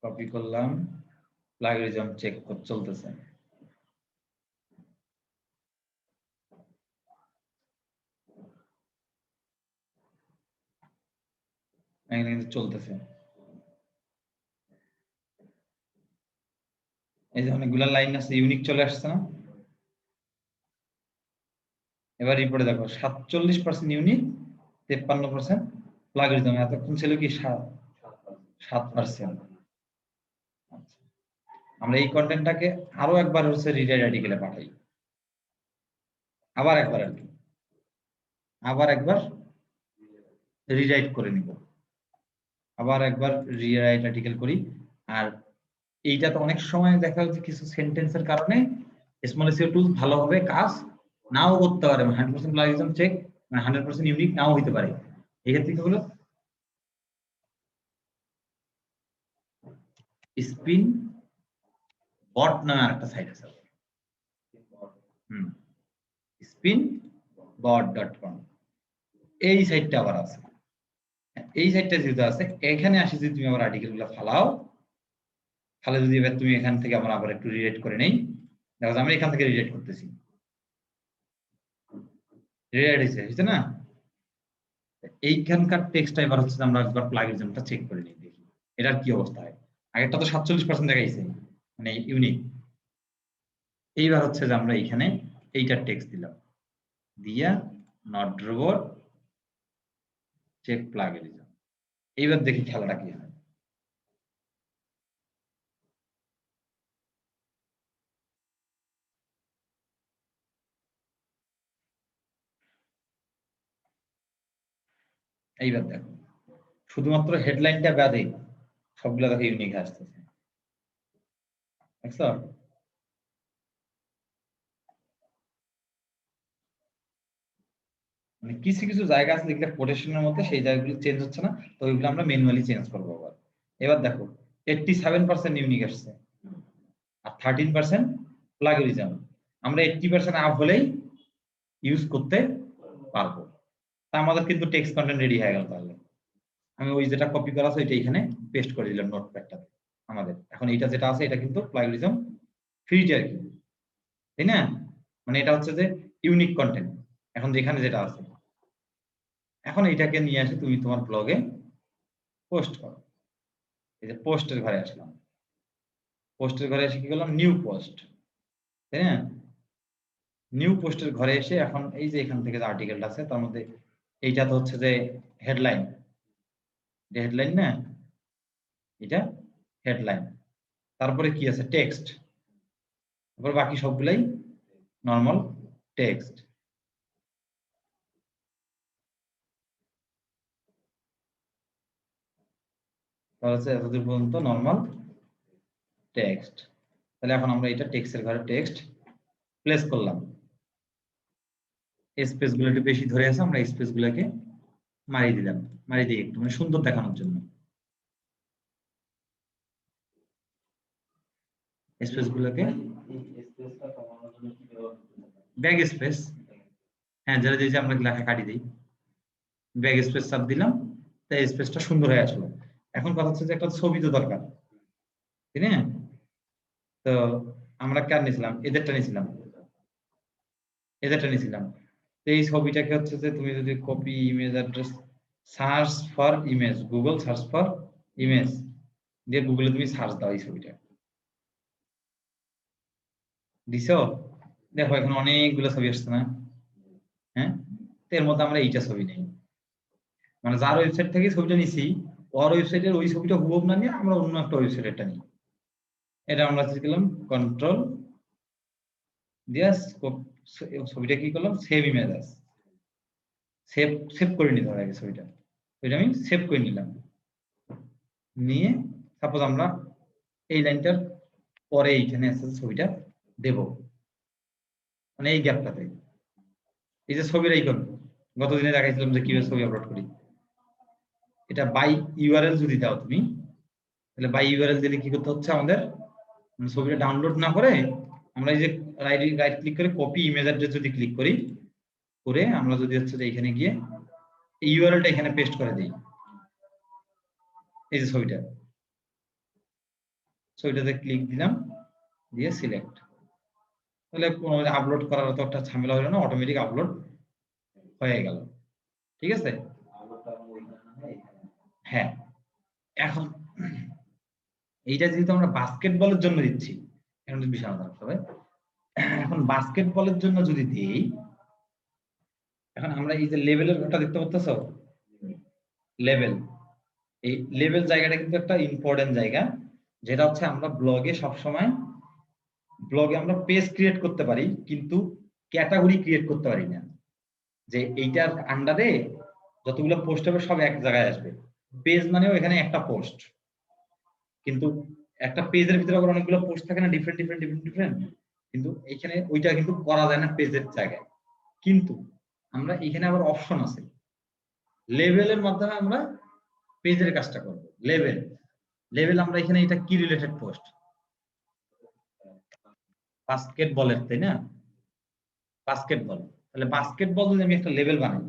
কপি করলাম, প্লাগরিজম চেক চলতেছে। এখানে কিন্তু চলতেছে, এই যে অনেকগুলা লাইন আছে, ইউনিক চলে আসছে না? এবার রিপোর্টে দেখো 47% ইউনিক, 53% প্লাগরিজম। এতক্ষণ ছিল কি 7%। আচ্ছা, আমরা এই কন্টেন্টটাকে আরো একবার হচ্ছে রিডাইট আর্টিকেলে পাঠাই, আবার একবার আর কি, আবার একবার রিরাইট করে নিব। আবার একবার রিরাইট আর্টিকেল করি। আর এইটা তো অনেক সময় দেখা যাচ্ছে কিছু সেন্টেন্সের কারণে স্মল এসইও টুল ভালোভাবে কাজ নাও করতে পারে, 100% প্লাগিজম চেক 100% ইউনিক নাও হইতে পারে। এক্ষেত্রে কি হলো, স্পিন বট নামে আরেকটা সাইট আছে, spinbot.com, এই সাইটটা আবার আছে। এই সাইটটা যেহেতু আছে, এখানে আসি যদি তুমি আবার আর্টিকেল গুলো ফালাও, তাহলে যদি এবার তুমি এখান থেকে আবার একটু রিলেট করে নেই, দেখো আমরা এখান থেকে রিলেট করতেছি, রিলেট হয়েছে না। এইখানকার টেক্সটটা এবার হচ্ছে আমরা একবার প্লাগিজমটা চেক করে নিই, দেখি এটার কি অবস্থা হয়। আগেরটা তো 47% দেখাইছে, মানে ইউনিক। এইবার হচ্ছে যে আমরা এখানে এইটার টেক্সট দিলাম, দিয়া নট রোবট চেক প্লাগিজম। এইবার দেখি খেলাটা কি হয়। এইবার দেখো শুধুমাত্র হেডলাইনটা বাদে সবগুলো দেখো ইউনিক আসতেছে, দেখছো? মানে কিছু কিছু জায়গা আছে যেগুলো কোটেশনের মধ্যে, সেই জায়গাগুলো চেঞ্জ হচ্ছে না, তো ওইগুলো আমরা ম্যানুয়ালি চেঞ্জ করবো আবার। এবার দেখো 87% ইউনিক আসছে আর 13% প্লাগিজম। আমরা 80% আপ হলেই ইউজ করতে পারবো। তা আমাদের কিন্তু টেক্সট কন্টেন্ট রেডি হয়ে গেল। তাহলে আমি ওই যেটা কপি করা আছে ওইটা এখানে পেস্ট করে দিলাম নোটপ্যাডটাতে। আমাদের এখন এইটা যেটা আছে এটা কিন্তু প্লাগিজম ফ্রিজ আর কি, তাই না? মানে এটা হচ্ছে যে ইউনিক কন্টেন্ট। এখন যেখানে যেটা আছে, এখন এটাকে নিয়ে আসে তুমি তোমার ব্লগে পোস্ট করো। এই যে পোস্টের ঘরে আসলাম, পোস্টের ঘরে এসে কি করলাম, নিউ পোস্ট, তাই না? নিউ পোস্টের ঘরে এসে এখন এই যে এখান থেকে যে আর্টিকেলটা আছে তার মধ্যে এইটা তো হচ্ছে যে হেডলাইন, হেডলাইন না, এটা হেডলাইন। তারপরে কি আছে, টেক্সট। তারপর বাকি সবগুলাই নরমাল টেক্সট। তাহলে এতদূর পর্যন্ত নরমাল টেক্সট। তাহলে এখন আমরা এটা টেক্সটের ঘরে টেক্সট প্লেস করলাম। স্পেস গুলো একটু বেশি ধরে আছে, আমরা স্পেস গুলোকে মারিয়ে দিলাম, মারিয়ে দিই একটু মানে সুন্দর দেখানোর জন্য। স্পেস গুলোকে ব্যাক স্পেস, হ্যাঁ যেটা দিয়েছি আমরা লেখা কাটি দিই, ব্যাক স্পেস চাপ দিলাম, তাই স্পেসটা সুন্দর হয়ে আসলো। এখন কথা হচ্ছে যে একটা ছবি তো দরকার, তাই না? তো আমরা কার নিয়েছিলাম, এদেরটা নিয়েছিলাম, এদেরটা নিয়েছিলাম। তো এই ছবিটাকে হচ্ছে যে তুমি যদি copy image address search for image, Google search for image দিয়ে গুগলে তুমি সার্চ দাও এই ছবিটা, দিছো? দেখো এখন অনেকগুলো ছবি আসছে না? হ্যাঁ, এর মধ্যে আমরা এইটা ছবি নেই, মানে যার ওয়েবসাইট থেকে ছবিটা নিছি ওর ওয়েবসাইটের ওই ছবিটা হুবহু না নিয়ে আমরা অন্য একটা ওয়েবসাইটেরটা নিই। এটা আমরা কি করলাম, কন্ট্রোল দিয়ে ছবিটা কি করলাম, সেভ ইমেজ আস, সেভ সেভ করে নিতে হবে ছবিটা। এটা আমি সেভ করে নিলাম, নিয়ে সাপোজ আমরা এই লাইনটার পরে এইখানে আছে ছবিটা দেব, মানে এই গ্যাপটাতে এই যে ছবির আইকন গতদিনে দেখাইছিলাম যে কিভাবে ছবি আপলোড করি, এটা বাই ইউআরএল যদি দাও তুমি, তাহলে বাই ইউআরএল দিলে কি করতে হচ্ছে আমাদের, ছবিটা ডাউনলোড না করে আমরা এই যে রাইট ক্লিক করে কপি ইমেজ অ্যাড্রেস যদি ক্লিক করি, করে আমরা যদি হচ্ছে যে এখানে গিয়ে এই ইউআরএলটা এখানে পেস্ট করে দিই, এই যে ছবিটাতে ক্লিক দিলাম, দিয়ে সিলেক্ট, তাহলে কোনো আপলোড করার তো একটা ঝামেলা হলো না, অটোমেটিক আপলোড হয়ে গেল। ঠিক আছে, হ্যাঁ। এখন এইটা যেহেতু আমরা বাস্কেটবলের জন্য দিচ্ছি, এখন বিশাল রাখতে হবে। এখন বাস্কেটবলের জন্য যদি দিই, এখন আমরা এই যে লেভেলের ঘরটা দেখতে পাচ্ছ, লেভেল, এই লেভেল জায়গাটা কিন্তু একটা ইম্পর্টেন্ট জায়গা, যেটা হচ্ছে আমরা ব্লগে সবসময়, ব্লগে আমরা পেজ ক্রিয়েট করতে পারি কিন্তু ক্যাটাগরি ক্রিয়েট করতে পারি না, যে এইটার আন্ডারে যতগুলো পোস্ট হবে সব এক জায়গায় আসবে। পেজ মানেও এখানে একটা পোস্ট, কিন্তু একটা পেজের ভিতরে আবার অনেকগুলো পোস্ট থাকে না, ডিফারেন্ট, কিন্তু এখানে ওইটা কিন্তু করা যায় না পেজের জায়গায়। কিন্তু আমরা এখানে আবার অপশন আছে, লেভেলের মাধ্যমে আমরা পেজের কাজটা করব। লেভেল আমরা এখানে এটা কি রিলেটেড পোস্ট, বাস্কেটবলের, তাই না? বাস্কেটবল, তাহলে বাস্কেটবল যদি আমি একটা লেভেল বানাই,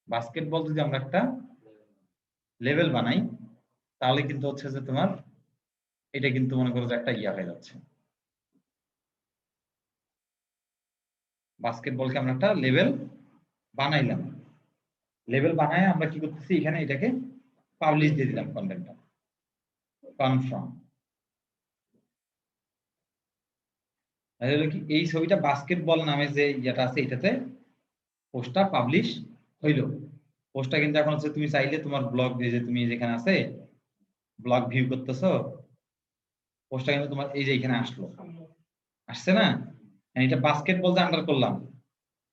বাস্কেটবল যদি আমরা একটা লেভেল বানাই, তাহলে কিন্তু হচ্ছে যে তোমার এটা কিন্তু মনে করো যে একটা ইয়া হয়ে যাচ্ছে। বাস্কেটবলকে আমরা একটা লেভেল বানাইলাম, লেভেল বানায় আমরা কি করতেছি, এখানে এটাকে পাবলিশ দিয়ে দিলাম কন্টেন্টটা, কনফার্ম। তাহলে কি এই ছবিটা বাস্কেটবল নামে যে ইয়েটা আছে এটাতে পোস্টটা পাবলিশ হইলো। পোস্টটা কিন্তু এখন হচ্ছে তুমি চাইলে তোমার ব্লগ দিয়ে, যে তুমি যেখানে আছে ব্লগ ভিউ করতেছো, পোস্টটা কিন্তু তোমার এই যে এখানে আসছে না, এটা বাস্কেটবল যে আন্ডার করলাম।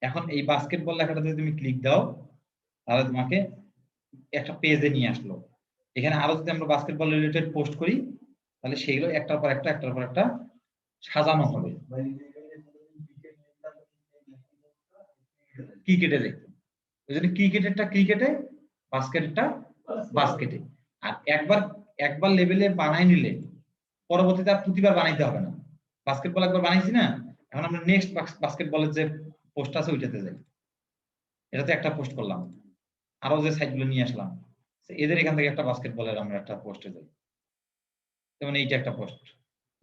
এখন এই বাস্কেটবল লেখাটা যদি তুমি ক্লিক দাও, তাহলে তোমাকে একটা পেজে নিয়ে আসলো। এখানে আরো যদি আমরা বাস্কেটবল রিলেটেড পোস্ট করি, তাহলে সেগুলো একটার পর একটা সাজানো হবে। ক্রিকেটে দেখতে, ওই জন্য ক্রিকেটেরটা ক্রিকেটে, বাস্কেটেরটা বাস্কেটে। আর একবার লেভেলে বানাই নিলে পরবর্তীতে আর প্রতিবার বানাইতে হবে না। বাস্কেটবল একবার বানাইছি না, এখন আমরা নেক্সট বাস্কেটবলের যে পোস্ট আছে ওইটাতে যাই, এটাতে একটা পোস্ট করলাম, আরো যে সাইটগুলো নিয়ে আসলাম, এদের এখান থেকে একটা বাস্কেটবলের আমরা একটা পোস্টে যাই, যেমন এইটা একটা পোস্ট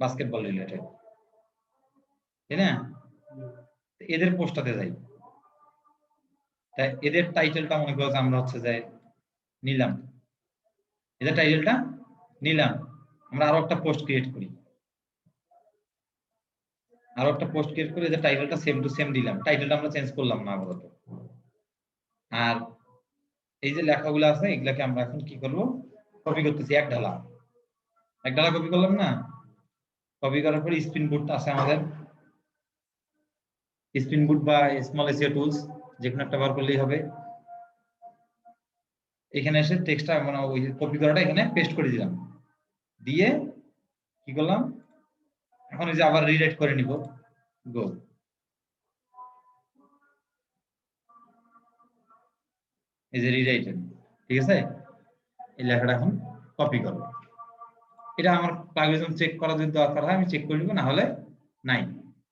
বাস্কেটবল রিলেটেড, তাই না? এদের পোস্টটাতে যাই, তাই এদের টাইটেলটা মনে করো আমরা হচ্ছে যে নিলাম, এদের টাইটেলটা নিলাম, আমরা আরো একটা পোস্ট ক্রিয়েট করি, এদের টাইটেলটা সেম টু সেম দিলাম, টাইটেলটা আমরা চেঞ্জ করলাম না আপাতত। আর এই যে লেখাগুলো আছে এগুলাকে আমরা এখন কি করব, কপি করতেছি, এক ঢালা কপি করলাম না। কপি করার পর স্পিন বুট আছে আমাদের, স্পিন বুট বা স্মল এসইও টুলস যে কোনো একটা বার করলেই হবে। এখানে এসে টেক্সটটা মানে ওই কপি করাটা এখানে পেস্ট করে দিলাম, দিয়ে কি করলাম, এখন এই যে আবার রিরাইট করে নিব, গো। এই যে রিরাইটেড, ঠিক আছে? এই লেখাটা এখন কপি করব। এটা আমার প্লাগিনিজম চেক করা যদি দরকার হয় আমি চেক করে নিব, না হলে নাই।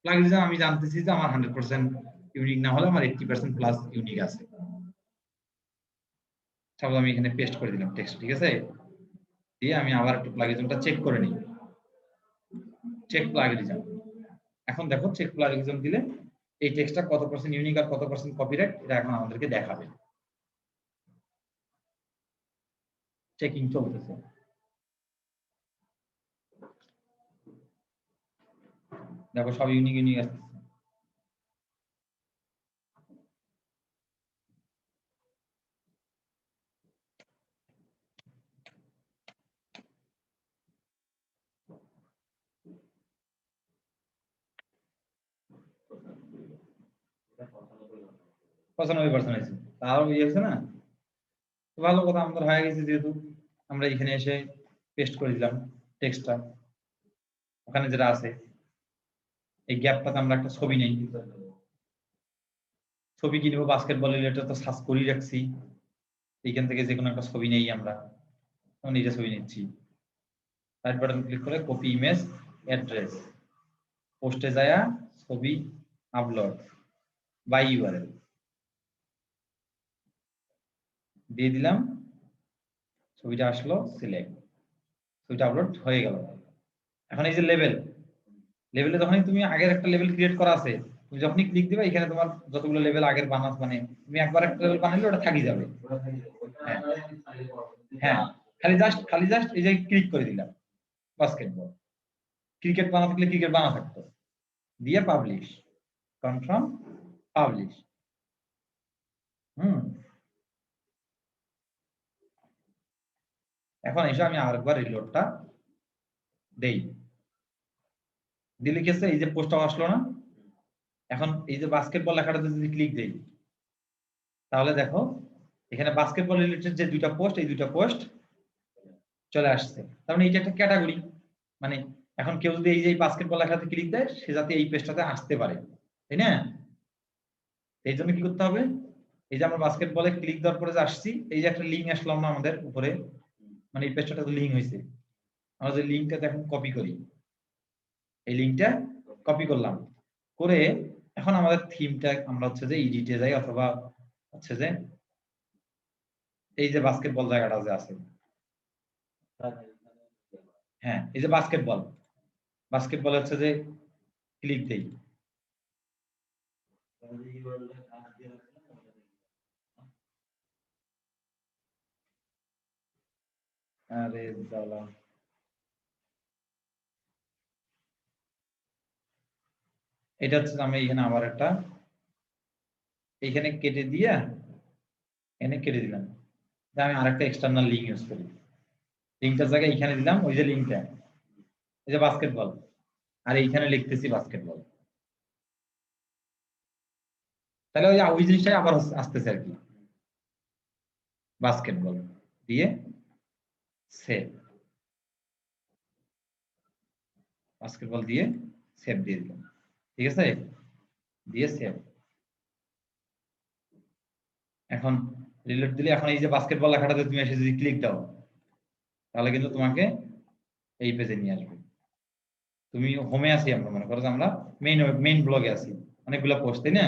প্লাগিনিজম আমি জানতেছি যে আমার 100% ইউনিক না হলে আমার 80% প্লাস ইউনিক আছে। তাহলে আমি এখানে পেস্ট করে দিলাম টেক্সট, ঠিক আছে? দিয়ে আমি আবার একটু প্লাগিনিজমটা চেক করে নিই, চেক প্লাগিনিজম। এখন দেখো চেক প্লাগিনিজম দিলে এই টেক্সটটা কত পার্সেন্ট ইউনিক আর কত পার্সেন্ট কপিরাইট এটা এখন আমাদেরকে দেখাবে। চেকিং চলতেছে। দেখো সব ইউনিক আসছে। $95 আছে, তাও ইয়ে আছে না, ভালো কথা আমাদের হয়ে গেছে। যেহেতু আমরা এখানে এসে পেস্ট করে দিলাম টেক্সটটা, ওখানে যেটা আছে এই গ্যাপটাতে আমরা একটা ছবি নেই, ছবি কি নেবো, বাস্কেটবল রিলেটেড তো সার্চ করেই রাখছি, এইখান থেকে যে কোনো একটা ছবি নেই আমরা, নিজে ছবি নিচ্ছি, রাইট বাটন ক্লিক করে কপি ইমেজ অ্যাড্রেস, পোস্টে যায় ছবি আপলোড বাই ইউআরএল দিয়ে দিলাম, ছবিটা আসলো, সিলেক্ট, ছবিটা আপলোড হয়ে গেল। এখন এই যে লেভেলে যখনই তুমি আগের একটা লেভেল ক্রিয়েট করা আছে, তুমি যখনই ক্লিক দিবে এখানে তোমার যতগুলো লেভেল আগের বানাস, মানে তুমি একবার একটা লেভেল বানাইলে ওটা থাকি যাবে। হ্যাঁ, খালি জাস্ট এই যে ক্লিক করে দিলাম বাস্কেটবল, ক্রিকেট বানা থাকলে ক্রিকেট বানা থাকতো, দিয়ে পাবলিশ, কনফার্ম, পাবলিশ। এখন এসে আমি আরেকবার রিলোডটা দেই, দিলে গেছে এই যে পোস্টটা আসলো না। এখন এই যে বাস্কেটবল লেখাটা যদি ক্লিক দেই, তাহলে দেখো এখানে বাস্কেটবল রিলেটেড যে দুইটা পোস্ট, এই দুইটা পোস্ট চলে আসছে। তার মানে এটা একটা ক্যাটাগরি, মানে এখন কেউ যদি এই যে বাস্কেটবল লেখাতে ক্লিক দেয়, সে যাতে এই পেজটাতে আসতে পারে, তাই না? এই জন্য কি করতে হবে, এই যে আমরা বাস্কেটবলে ক্লিক দেওয়ার পরে যে আসছি, এই যে একটা লিঙ্ক আসলাম না আমাদের উপরে, মানে এই পেজটা তো লিঙ্ক হয়েছে, আমরা যে লিঙ্কটা এখন কপি করি, এই লিঙ্কটা কপি করলাম, করে এখন আমাদের থিমটা আমরা হচ্ছে যে এডিটে যাই, অথবা হচ্ছে যে এই যে বাস্কেটবল জায়গাটা যে আছে, হ্যাঁ এই যে বাস্কেটবল, বাস্কেটবল হচ্ছে যে ক্লিক দেই, আরে জ্বালা, এটা হচ্ছে আমি এখানে আবার একটা এখানে কেটে দিয়া এখানে কেটে দিলাম, আমি আরেকটা এক্সটার্নাল লিঙ্ক ইউজ করি, লিঙ্কটার জায়গায় এখানে দিলাম ওই যে লিঙ্কটা, এই যে বাস্কেটবল, আর এইখানে লিখতেছি বাস্কেটবল, তাহলে ওই জিনিসটাই আবার আসতেছে আর কি, বাস্কেটবল দিয়ে সেভ, বাস্কেটবল দিয়ে সেভ দিয়ে দিলাম, ঠিক আছে, দিয়ে সেভ। এখন রিলোড দিলে এখন এই যে বাস্কেটবল লেখাটাতে তুমি এসে যদি ক্লিক দাও, তাহলে কিন্তু তোমাকে এই পেজে নিয়ে আসবে। তুমি হোমে আছি, আমরা মনে করো যে আমরা মেইন ব্লগে আছি, অনেকগুলো পোস্ট, তাই না?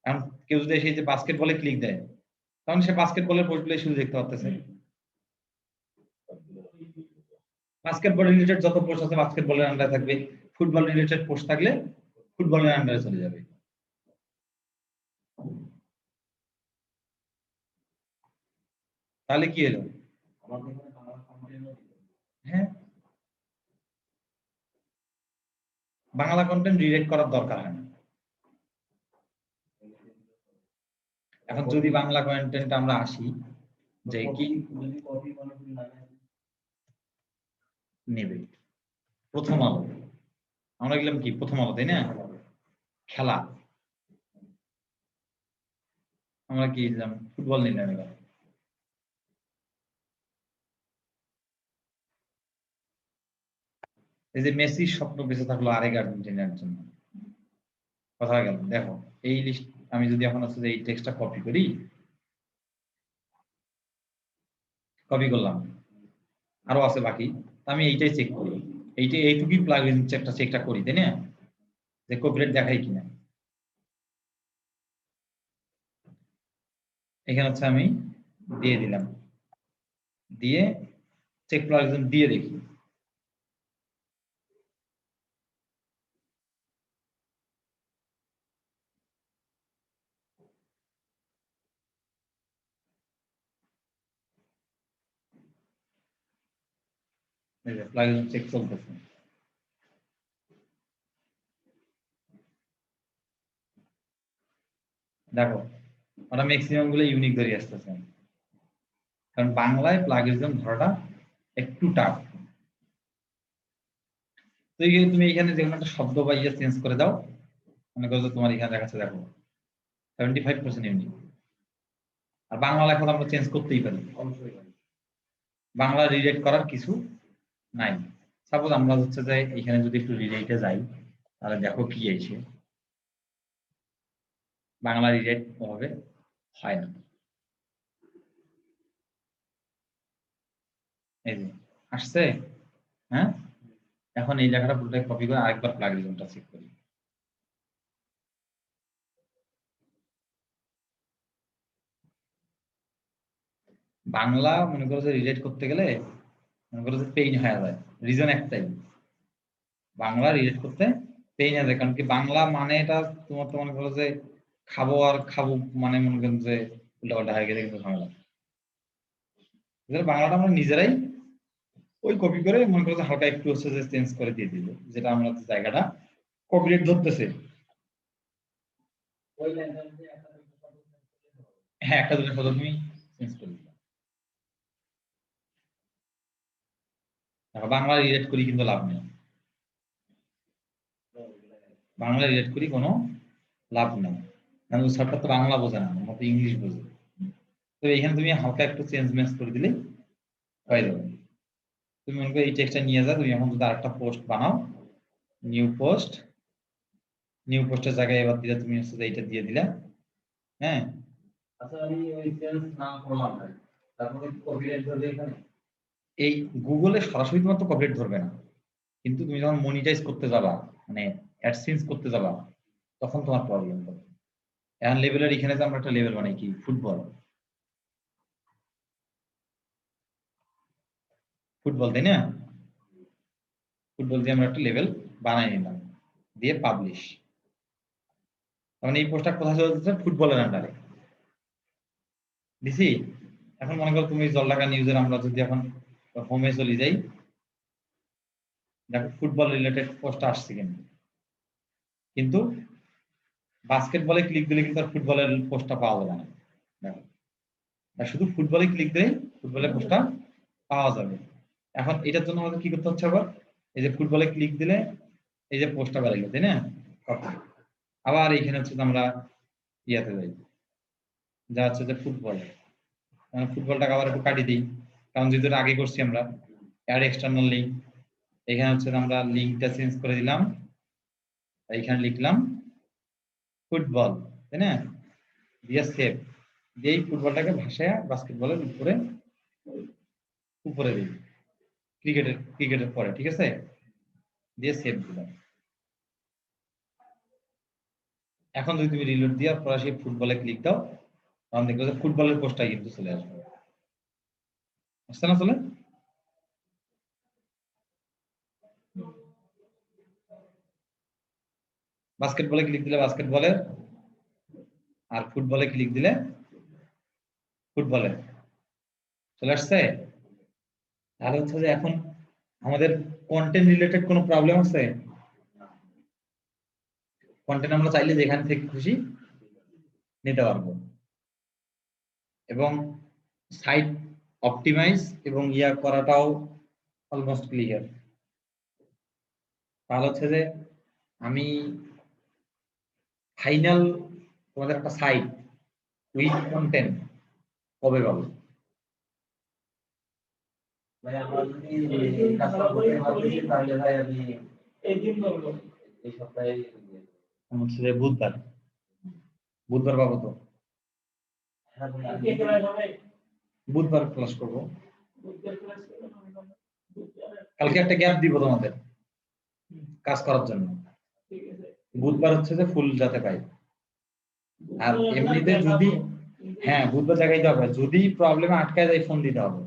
এখন কেউ যদি এসে যে বাস্কেটবলে ক্লিক দেয়, তখন সে বাস্কেটবলের পোস্টগুলো শুধু দেখতে পাচ্ছে। বাস্কেটবল রিলেটেড যত পোস্ট আছে বাস্কেটবলের আন্ডারে থাকবে, ফুটবল রিলেটেড পোস্ট থাকলে ফুটবলের আন্ডারে চলে যাবে। তাহলে কি হলো, হ্যাঁ বাংলা কন্টেন্ট রিডাইরেক্ট করার দরকার হয় না। এখন যদি বাংলা কন্টেন্ট আমরা আসি যে কি নেবে, প্রথম আলো, আমরা গেলাম কি প্রথম আলো, তাই না? খেলা, আমরা কি দিলাম, ফুটবল নিলাম, এবার এই যে মেসির স্বপ্ন বেঁচে থাকলো আরেক আর্জেন্টিনার জন্য, কথা গেল। দেখো এই লিস্ট আমি যদি এখন হচ্ছে যে এই টেক্সটটা কপি করি, কপি করলাম, আরো আছে বাকি, আমি এইটাই চেক করি, এইটুকুই প্লাগইন চেকটা করি, তাই না, যে কপিরাইট দেখাই কিনা। এখানে হচ্ছে আমি দিয়ে দিলাম, দিয়ে চেক প্লাগইন দিয়ে দেখি, প্লাগইন চেক চলতেছে। দেখো ওরা ম্যাক্সিমাম গুলো ইউনিক ধরে আসতেছে, কারণ বাংলায় প্লাগইন ধরাটা একটু টাফ। তো তুমি এখানে যে কোনো একটা শব্দ বা ইয়ে চেঞ্জ করে দাও, মনে করো তোমার এখানে দেখাচ্ছে, দেখো 75% ইউনিক, আর বাংলা লেখা আমরা চেঞ্জ করতেই পারি, বাংলা রিডাইরেক্ট করার কিছু নাই। সাপোজ আমরা হচ্ছে যে এখানে যদি একটু রিডাইরেক্টে যাই, তাহলে দেখো কি আছে, বাংলা রিডাইরেক্ট হবে হয় না, এই যে আসছে, হ্যাঁ। এখন এই জায়গাটা পুরোটাই কপি করে আরেকবার প্লাগইনটা চেক করি, বাংলা মনে করো যে রিলেট করতে গেলে মনে করো যে পেইন হয়ে যায়, রিজন একটাই, বাংলা রিলেট করতে পেইন হয়ে যায়, কারণ কি বাংলা মানে এটা তোমার তো মনে করো যে খাবো আর খাবো, মানে মনে করেন যে উল্টাপাল্টা হয়ে গেলে কিন্তু ঝামেলা। বাংলাটা আমরা নিজেরাই ওই কপি করে মনে করো যে হালকা একটু হচ্ছে যে চেঞ্জ করে দিয়ে দিল, যেটা আমরা জায়গাটা কপিরাইট ধরতেছে, হ্যাঁ একটা দুটো শব্দ তুমি চেঞ্জ করে দিলে। বাংলা রিলেট করি কিন্তু লাভ নেই, বাংলা রিলেট করি কোনো লাভ নেই, কারণ স্যারটা তো বাংলা বোঝে না, আমরা তো ইংলিশ বোঝে। তো এখানে তুমি হালকা একটু চেঞ্জ মেঞ্জ করে দিলে হয়ে যাবে। তুমি মনে করো এই টেক্সটটা নিয়ে যাও, তুমি এখন যদি আরেকটা পোস্ট বানাও, নিউ পোস্টের জায়গায় এবার দিলে তুমি হচ্ছে যে এইটা দিয়ে দিলা। হ্যাঁ, আচ্ছা আমি ওই চেঞ্জ না করলাম না, তারপরে কপিরাইট ধরবে এখানে? এই গুগলে সরাসরি তোমার তো কপিরাইট ধরবে না, কিন্তু তুমি যখন মনিটাইজ করতে যাবা, মানে অ্যাডসেন্স করতে যাবা, তখন তোমার প্রবলেম হবে। এখন লেভেলের এখানে যে আমরা একটা লেভেল বানাই কি ফুটবল তাই না? ফুটবল দিয়ে আমরা একটা লেভেল বানাই নিলাম, দিয়ে পাবলিশ। মানে এই পোস্টটা কোথায় চলে যাচ্ছে? ফুটবলের আন্ডারে দিছি। এখন মনে করো তুমি জলঢাকা নিউজের, আমরা যদি এখন হোমে চলে যাই, দেখো ফুটবল রিলেটেড পোস্ট আসছে কিন্তু বাস্কেটবলে ক্লিক দিলে কিন্তু আর ফুটবলের পোস্টটা পাওয়া যাবে না। দেখো, আর শুধু ফুটবলে ক্লিক দিলে ফুটবলের পোস্টটা পাওয়া যাবে। এখন এটার জন্য আমাদের কি করতে হচ্ছে? আবার এই যে ফুটবলে ক্লিক দিলে এই যে পোস্টটা বেরোলো, তাই না? আবার এইখানে হচ্ছে আমরা ইয়াতে যাই, যা হচ্ছে যে ফুটবলটাকে আবার একটু কাটি দিই, কারণ যেহেতু এটা আগে করছি আমরা অ্যাড এক্সটার্নাল লিঙ্ক। এখানে হচ্ছে আমরা লিঙ্কটা চেঞ্জ করে দিলাম, এইখানে লিখলাম ফুটবল, তাই না? দিয়ে সেভ, দিয়ে ফুটবলটাকে ভাসায় বাস্কেটবলের উপরে দিই, ক্রিকেটের পরে, ঠিক আছে? দিয়ে সেভ দিলাম। এখন যদি তুমি রিলোড দিয়ে সরাসরি ফুটবলে ক্লিক দাও, তখন দেখবে যে ফুটবলের পোস্টটা কিন্তু চলে আসবে। আসছে না চলে? বাস্কেটবলে ক্লিক দিলে বাস্কেটবলের, আর ফুটবলে ক্লিক দিলে ফুটবলের চলে আসছে। তাহলে হচ্ছে যে এখন আমাদের কন্টেন্ট রিলেটেড কোনো প্রবলেম আছে? কন্টেন্ট আমরা চাইলে যেখান থেকে খুশি নিতে পারবো, এবং সাইট অপটিমাইজ এবং ইয়া করাটাও অলমোস্ট ক্লিয়ার। তাহলে হচ্ছে যে আমি ফাইনাল তোমাদের একটা সাইট উইথ কন্টেন্ট কবে পাবো? ভাই আমরা যদি কাজটা করতে পারি তাহলে ভাই আমি এই দিন করব, এই সপ্তাহে হচ্ছে যে বুধবার পাবো তো? হ্যাঁ ভাই বুধবার ক্লাস করবো। কালকে একটা গ্যাপ দিব তোমাদের কাজ করার জন্য, বুধবার হচ্ছে যে ফুল যাতে পাই। আর এমনিতে যদি হ্যাঁ বুধবার জায়গায় যাবে, যদি প্রবলেমে আটকায় যায় ফোন দিতে হবে।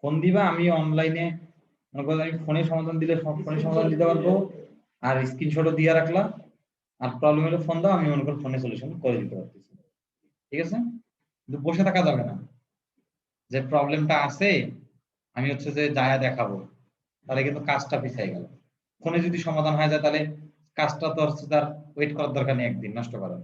ফোন দিবা, আমি অনলাইনে মনে করো আমি ফোনে সমাধান দিলে ফোনে সমাধান দিতে পারবো, আর স্ক্রিনশটও দিয়ে রাখলাম। আর প্রবলেম হলে ফোন দাও, আমি মনে করো ফোনে সলিউশন করে দিতে পারতেছি, ঠিক আছে? কিন্তু বসে থাকা যাবে না, যে প্রবলেমটা আছে আমি হচ্ছে যে যায়া দেখাবো, তাহলে কিন্তু কাজটা পিছাই গেল। ফোনে যদি সমাধান হয়ে যায় তাহলে কাজটা তো হচ্ছে তার ওয়েট করার দরকার নেই, একদিন নষ্ট করার।